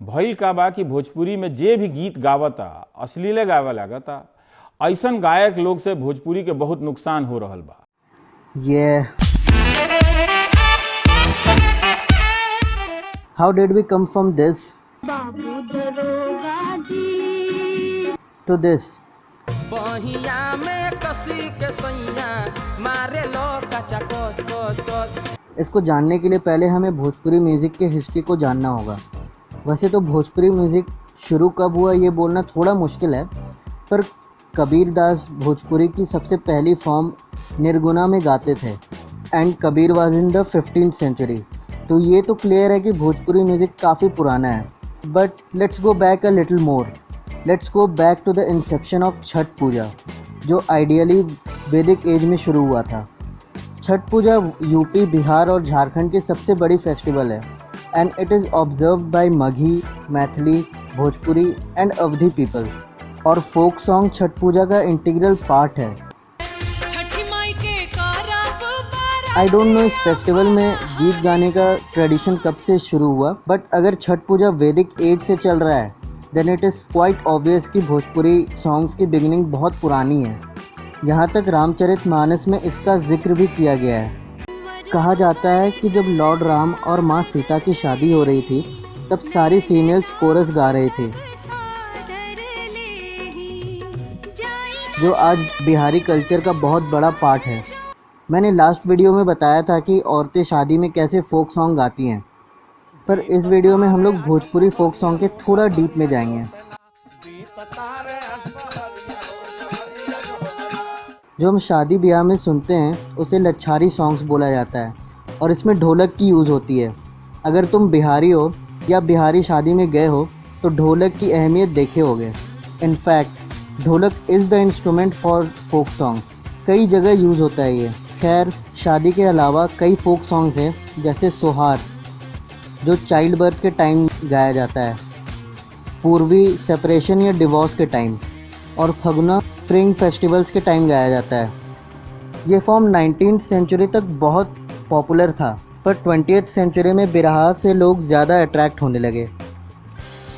भइल का बा कि भोजपुरी में जे भी गीत गावता अश्लीले गावे लागता। ऐसन गायक लोग से भोजपुरी के बहुत नुकसान हो रहल बा। How did we come from this to this? इसको जानने के लिए पहले हमें भोजपुरी म्यूज़िक के हिस्ट्री को जानना होगा। वैसे तो भोजपुरी म्यूज़िक शुरू कब हुआ ये बोलना थोड़ा मुश्किल है, पर कबीर दास भोजपुरी की सबसे पहली फॉर्म निर्गुणा में गाते थे and Kabir was in the 15th century. तो ये तो क्लियर है कि भोजपुरी म्यूज़िक काफ़ी पुराना है। But let's go back a little more. Let's go back to the inception of Chhath Puja, जो आइडियली वैदिक एज में शुरू हुआ था। छठ पूजा यूपी, बिहार और झारखंड की सबसे बड़ी फेस्टिवल है and it is observed bye Magahi, Maithili, Bhojpuri and Awadhi people. और फोक सॉन्ग छठ पूजा का इंटीग्रल पार्ट है। आई डोंट नो इस फेस्टिवल में गीत गाने का ट्रेडिशन कब से शुरू हुआ, बट अगर छठ पूजा वैदिक एज से चल रहा है then it is quite obvious कि भोजपुरी सॉन्ग्स की बिगिनिंग बहुत पुरानी है। यहाँ तक रामचरितमानस में इसका जिक्र भी किया गया है। कहा जाता है कि जब लॉर्ड राम और माँ सीता की शादी हो रही थी तब सारी फीमेल्स कोरस गा रहे थे, जो आज बिहारी कल्चर का बहुत बड़ा पार्ट है। मैंने लास्ट वीडियो में बताया था कि औरतें शादी में कैसे फोक सॉन्ग गाती हैं, पर इस वीडियो में हम लोग भोजपुरी फोक सॉन्ग के थोड़ा डीप में जाएंगे। जो हम शादी ब्याह में सुनते हैं उसे लच्छारी सॉन्ग्स बोला जाता है और इसमें ढोलक की यूज़ होती है। अगर तुम बिहारी हो या बिहारी शादी में गए हो तो ढोलक की अहमियत देखे होगे। In fact dholak is the instrument for folk songs. कई जगह यूज़ होता है ये। खैर, शादी के अलावा कई फोक सॉन्ग्स हैं जैसे सोहार, जो चाइल्ड बर्थ के टाइम गाया जाता है, पूर्वी सेपरेशन या डिवोर्स के टाइम, और फगुना स्प्रिंग फेस्टिवल्स के टाइम गाया जाता है। ये फॉर्म 19th सेंचुरी तक बहुत पॉपुलर था, पर 20th सेंचुरी में बिरहा से लोग ज़्यादा अट्रैक्ट होने लगे।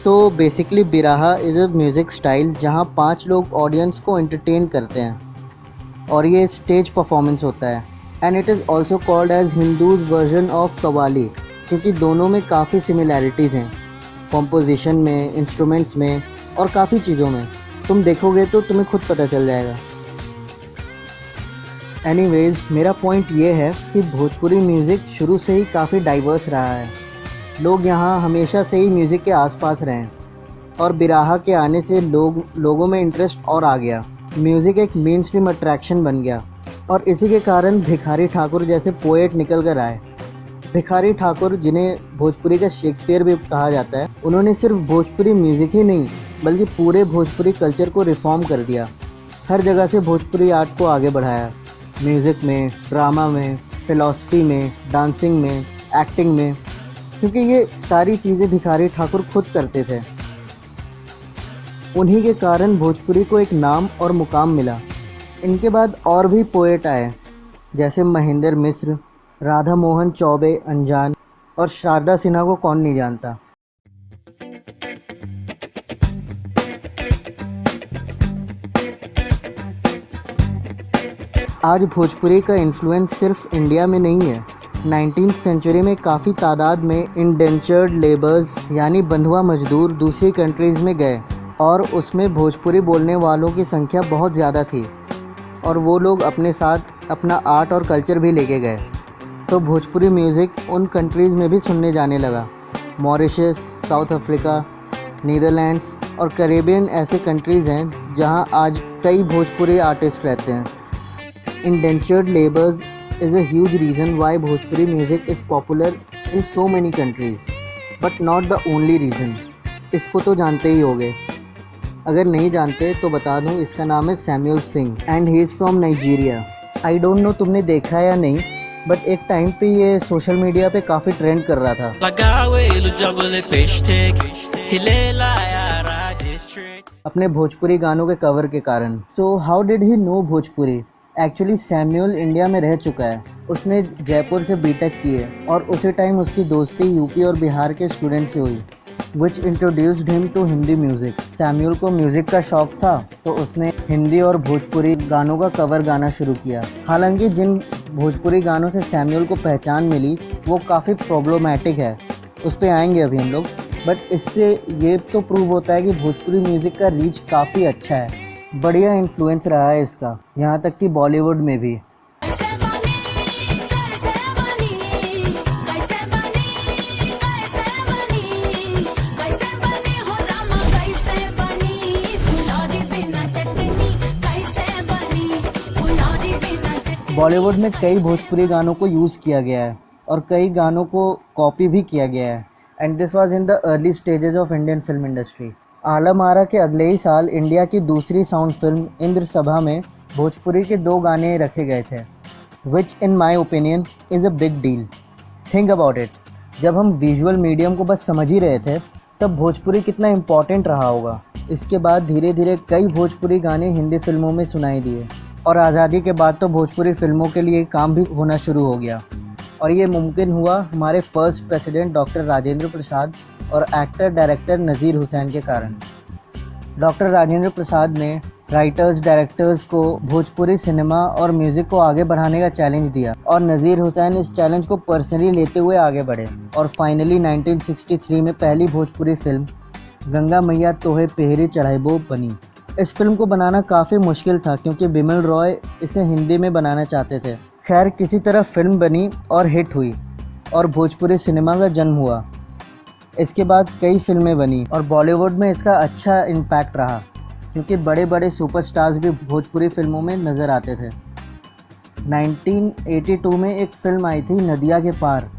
सो बेसिकली बिरहा इज़ अ म्यूज़िक स्टाइल जहाँ 5 लोग ऑडियंस को एंटरटेन करते हैं और ये स्टेज परफॉर्मेंस होता है। And it is also called as Hindus version of qawwali, क्योंकि दोनों में काफ़ी सिमिलैरिटीज़ हैं, कॉम्पोजिशन में, इंस्ट्रूमेंट्स में और काफ़ी चीज़ों में। तुम देखोगे तो तुम्हें खुद पता चल जाएगा। एनीवेज़, मेरा पॉइंट ये है कि भोजपुरी म्यूज़िक शुरू से ही काफ़ी डाइवर्स रहा है। लोग यहाँ हमेशा से ही म्यूज़िक के आसपास रहे और बिरहा के आने से लोगों में इंटरेस्ट और आ गया। म्यूज़िक एक मेन स्ट्रीम अट्रैक्शन बन गया और इसी के कारण भिखारी ठाकुर जैसे पोएट निकल कर आए। भिखारी ठाकुर, जिन्हें भोजपुरी का शेक्सपियर भी कहा जाता है, उन्होंने सिर्फ भोजपुरी म्यूज़िक ही नहीं बल्कि पूरे भोजपुरी कल्चर को रिफॉर्म कर दिया। हर जगह से भोजपुरी आर्ट को आगे बढ़ाया, म्यूज़िक में, ड्रामा में, फ़िलॉसफी में, डांसिंग में, एक्टिंग में, क्योंकि ये सारी चीज़ें भिखारी ठाकुर खुद करते थे। उन्हीं के कारण भोजपुरी को एक नाम और मुकाम मिला। इनके बाद और भी पोएट आए जैसे महेंद्र मिश्र, राधा मोहन चौबे अनजान और शारदा सिन्हा को कौन नहीं जानता। आज भोजपुरी का इन्फ्लुएंस सिर्फ इंडिया में नहीं है। 19th सेंचुरी में काफ़ी तादाद में इंडेंचर्ड लेबर्स यानी बंधुआ मजदूर दूसरी कंट्रीज़ में गए और उसमें भोजपुरी बोलने वालों की संख्या बहुत ज़्यादा थी और वो लोग अपने साथ अपना आर्ट और कल्चर भी लेके गए। तो भोजपुरी म्यूज़िक उन कंट्रीज़ में भी सुनने जाने लगा। मॉरिशस, साउथ अफ्रीका, नीदरलैंड्स और कैरेबियन ऐसे कंट्रीज़ हैं जहां आज कई भोजपुरी आर्टिस्ट रहते हैं। Indentured labours is a huge reason why Bhojpuri music is popular in so many countries, but not the only reason. इसको तो जानते ही होंगे। अगर नहीं जानते तो बता दूं, इसका नाम है Samuel Singh and he is from Nigeria. I don't know तुमने देखा या नहीं, बट एक टाइम पे ये सोशल मीडिया पे काफ़ी ट्रेंड कर रहा था अपने भोजपुरी गानों के कवर के कारण। So how did he know Bhojpuri? Actually Samuel India में रह चुका है। उसने जयपुर से बीटेक की है और उसी टाइम उसकी दोस्ती यूपी और बिहार के स्टूडेंट से हुई। which introduced him to Hindi music. Samuel को म्यूज़िक का शौक था तो उसने हिंदी और भोजपुरी गानों का कवर गाना शुरू किया। हालांकि जिन भोजपुरी गानों से सैमुअल को पहचान मिली वो काफ़ी प्रॉब्लमेटिक है, उस पर आएंगे अभी हम लोग। बट इससे ये तो प्रूव होता है कि भोजपुरी म्यूज़िक का रीच काफ़ी अच्छा है, बढ़िया इन्फ्लुएंस रहा है इसका, यहाँ तक कि बॉलीवुड में भी। बॉलीवुड में कई भोजपुरी गानों को यूज़ किया गया है और कई गानों को कॉपी भी किया गया है, and this was in the early stages of Indian film industry. Alam Ara के अगले ही साल इंडिया की दूसरी साउंड फिल्म इंद्र सभा में भोजपुरी के 2 गाने रखे गए थे, which in my opinion is a big deal. Think about it, जब हम विजुअल मीडियम को बस समझ ही रहे थे तब भोजपुरी कितना इम्पॉर्टेंट रहा होगा। इसके बाद धीरे धीरे कई भोजपुरी गाने हिंदी फिल्मों में सुनाई दिए और आज़ादी के बाद तो भोजपुरी फिल्मों के लिए काम भी होना शुरू हो गया, और ये मुमकिन हुआ हमारे first president doctor Rajendra Prasad और एक्टर डायरेक्टर नज़ीर हुसैन के कारण। डॉक्टर राजेंद्र प्रसाद ने राइटर्स डायरेक्टर्स को भोजपुरी सिनेमा और म्यूज़िक को आगे बढ़ाने का चैलेंज दिया और नज़ीर हुसैन इस चैलेंज को पर्सनली लेते हुए आगे बढ़े और फाइनली 1963 में पहली भोजपुरी फिल्म गंगा मैया तोहे पेहरी चढ़ाइबो बनी। इस फिल्म को बनाना काफ़ी मुश्किल था क्योंकि बिमल रॉय इसे हिंदी में बनाना चाहते थे। खैर किसी तरह फिल्म बनी और हिट हुई और भोजपुरी सिनेमा का जन्म हुआ। इसके बाद कई फिल्में बनी और बॉलीवुड में इसका अच्छा इम्पैक्ट रहा क्योंकि बड़े बड़े सुपरस्टार्स भी भोजपुरी फिल्मों में नज़र आते थे। 1982 में एक फिल्म आई थी नदिया के पार।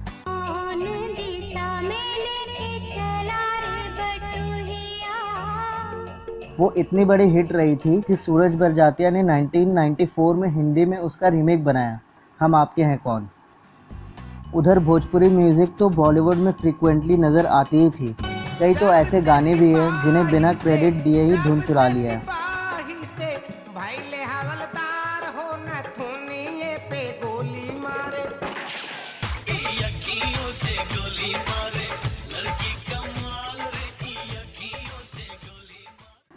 वो इतनी बड़ी हिट रही थी कि सूरज बरजातिया ने 1994 में हिंदी में उसका रीमेक बनाया, हम आपके हैं कौन। उधर भोजपुरी म्यूज़िक तो बॉलीवुड में फ्रीक्वेंटली नज़र आती ही थी। कई तो ऐसे गाने भी हैं जिन्हें बिना क्रेडिट दिए ही धुन चुरा लिया है।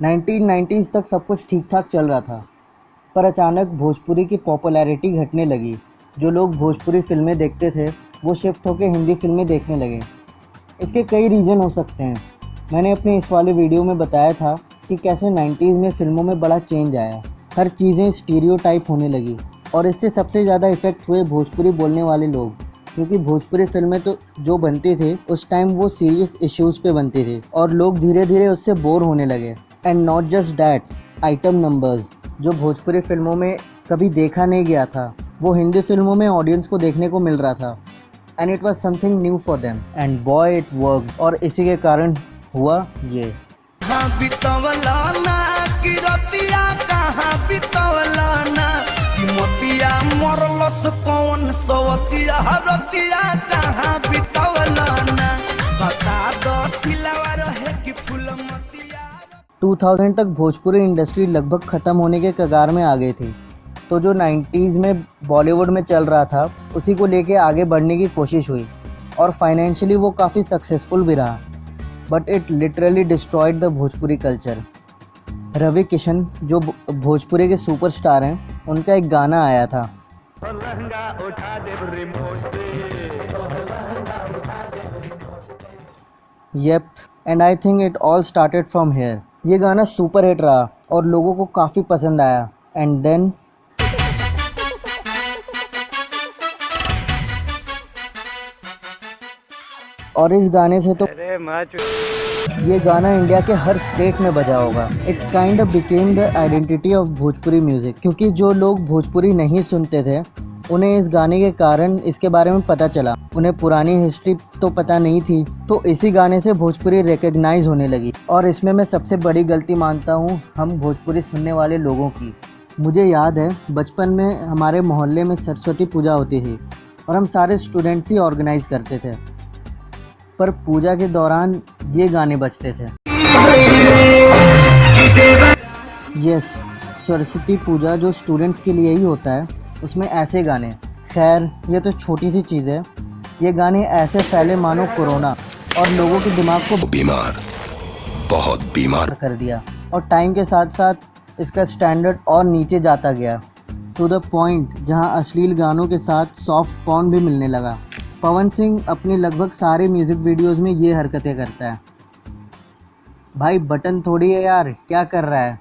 नाइनटीन 1990s तक सब कुछ ठीक ठाक चल रहा था, पर अचानक भोजपुरी की पॉपुलैरिटी घटने लगी। जो लोग भोजपुरी फिल्में देखते थे वो शिफ्ट होकर हिंदी फिल्में देखने लगे। इसके कई रीज़न हो सकते हैं। मैंने अपने इस वाले वीडियो में बताया था कि कैसे 90s में फ़िल्मों में बड़ा चेंज आया, हर चीज़ें स्टीरियोटाइप होने लगी और इससे सबसे ज़्यादा इफ़ेक्ट हुए भोजपुरी बोलने वाले लोग, क्योंकि भोजपुरी फिल्में तो जो बनती थी उस टाइम वो सीरियस इश्यूज़ पे बनती थी और लोग धीरे धीरे उससे बोर होने लगे। And not just that, item numbers जो भोजपुरी फिल्मों में कभी देखा नहीं गया था वो हिंदी फिल्मों में ऑडियंस को देखने को मिल रहा था। And it was something new for them and boy it work. और इसी के कारण हुआ ये। टू 2000 तक भोजपुरी इंडस्ट्री लगभग ख़त्म होने के कगार में आ गई थी, तो जो 90s में बॉलीवुड में चल रहा था उसी को लेके आगे बढ़ने की कोशिश हुई और फाइनेंशियली वो काफ़ी सक्सेसफुल भी रहा, but it literally destroyed the Bhojpuri culture. Ravi Kishan जो भोजपुरी के सुपरस्टार हैं, उनका एक गाना आया था, Yelp, and I think it all started from here. ये गाना सुपर हिट रहा और लोगों को काफ़ी पसंद आया। एंड देन और इस गाने से तो ये गाना इंडिया के हर स्टेट में बजा होगा। It kind of became the identity of Bhojpuri music, क्योंकि जो लोग भोजपुरी नहीं सुनते थे उन्हें इस गाने के कारण इसके बारे में पता चला। उन्हें पुरानी हिस्ट्री तो पता नहीं थी, तो इसी गाने से भोजपुरी रिकग्नाइज होने लगी। और इसमें मैं सबसे बड़ी गलती मानता हूँ हम भोजपुरी सुनने वाले लोगों की। मुझे याद है बचपन में हमारे मोहल्ले में सरस्वती पूजा होती थी और हम सारे स्टूडेंट्स ही ऑर्गेनाइज करते थे, पर पूजा के दौरान ये गाने बजते थे। यस, सरस्वती पूजा जो स्टूडेंट्स के लिए ही होता है, उसमें ऐसे गाने। खैर ये तो छोटी सी चीज़ है, ये गाने ऐसे फैले मानो कोरोना। और लोगों के दिमाग को बीमार, बहुत बीमार कर दिया। और टाइम के साथ साथ इसका स्टैंडर्ड और नीचे जाता गया, टू द पॉइंट जहां अश्लील गानों के साथ सॉफ्ट पॉर्न भी मिलने लगा। पवन सिंह अपने लगभग सारे म्यूज़िक वीडियोस में ये हरकतें करता है। भाई बटन थोड़ी है यार, क्या कर रहा है।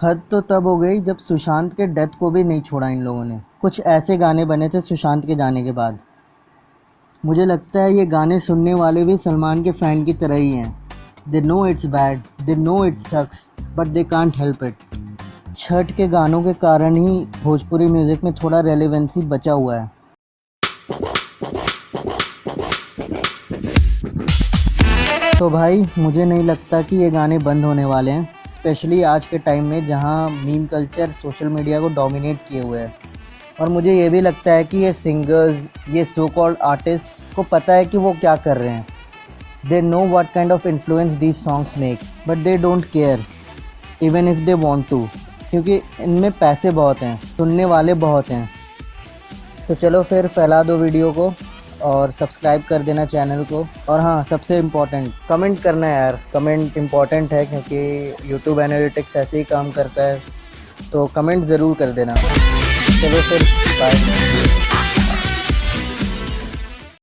हद तो तब हो गई जब सुशांत के डेथ को भी नहीं छोड़ा इन लोगों ने। कुछ ऐसे गाने बने थे सुशांत के जाने के बाद। मुझे लगता है ये गाने सुनने वाले भी सलमान के फ़ैन की तरह ही हैं। They know it's bad, they know it sucks, but they can't help it. Chhath के गानों के कारण ही भोजपुरी म्यूज़िक में थोड़ा रेलेवेंसी बचा हुआ है। तो भाई मुझे नहीं लगता कि ये गाने बंद होने वाले हैं, स्पेशली आज के टाइम में जहाँ मीम कल्चर सोशल मीडिया को डोमिनेट किए हुए है। और मुझे ये भी लगता है कि ये सिंगर्स, ये सो कॉल्ड आर्टिस्ट को पता है कि वो क्या कर रहे हैं। They know what kind of influence these songs make, but they don't care even if they want to, क्योंकि इनमें पैसे बहुत हैं, सुनने वाले बहुत हैं। तो चलो फिर फैला दो वीडियो को और सब्सक्राइब कर देना चैनल को। और हाँ, सबसे इम्पोर्टेंट कमेंट करना है यार। कमेंट इम्पॉर्टेंट है क्योंकि यूट्यूब एनालिटिक्स ऐसे ही काम करता है, तो कमेंट ज़रूर कर देना। चलो फिर बाय।